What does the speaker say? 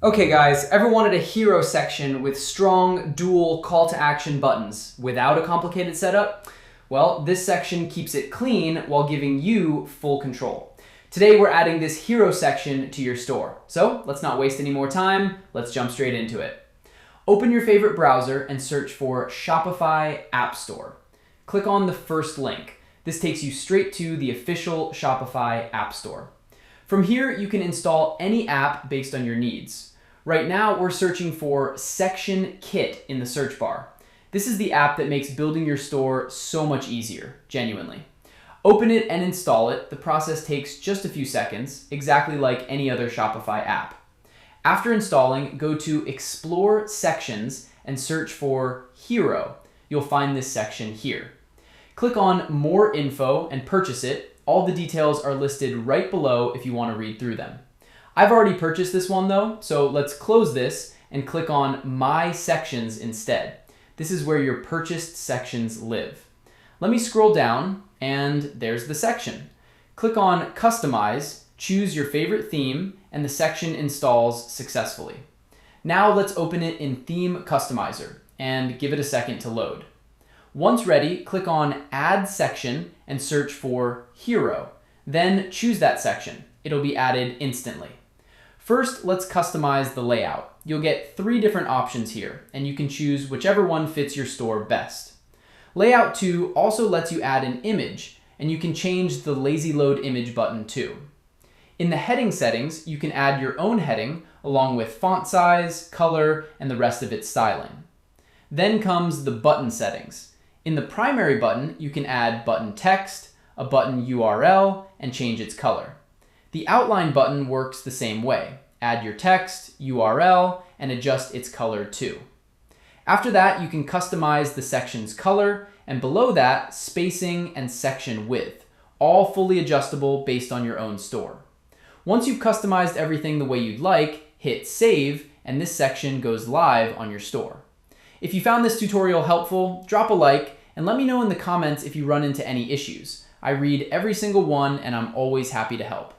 Okay guys, ever wanted a hero section with strong dual call to action buttons without a complicated setup? Well, this section keeps it clean while giving you full control. Today we're adding this hero section to your store. So let's not waste any more time, let's jump straight into it. Open your favorite browser and search for Shopify App Store. Click on the first link. This takes you straight to the official Shopify App Store. From here, you can install any app based on your needs. Right now, we're searching for Section Kit in the search bar. This is the app that makes building your store so much easier, genuinely. Open it and install it. The process takes just a few seconds, exactly like any other Shopify app. After installing, go to Explore Sections and search for Hero. You'll find this section here. Click on More Info and purchase it. All the details are listed right below if you want to read through them. I've already purchased this one though, so let's close this and click on My Sections instead. This is where your purchased sections live. Let me scroll down and there's the section. Click on Customize, choose your favorite theme, and the section installs successfully. Now let's open it in Theme Customizer and give it a second to load. Once ready, click on Add Section and search for Hero. Then choose that section. It'll be added instantly. First, let's customize the layout. You'll get 3 different options here, and you can choose whichever one fits your store best. Layout 2 also lets you add an image, and you can change the lazy load image button too. In the heading settings, you can add your own heading along with font size, color, and the rest of its styling. Then comes the button settings. In the primary button, you can add button text, a button URL, and change its color. The outline button works the same way. Add your text, URL, and adjust its color too. After that, you can customize the section's color, and below that, spacing and section width, all fully adjustable based on your own store. Once you've customized everything the way you'd like, hit save, and this section goes live on your store. If you found this tutorial helpful, drop a like and let me know in the comments if you run into any issues. I read every single one and I'm always happy to help.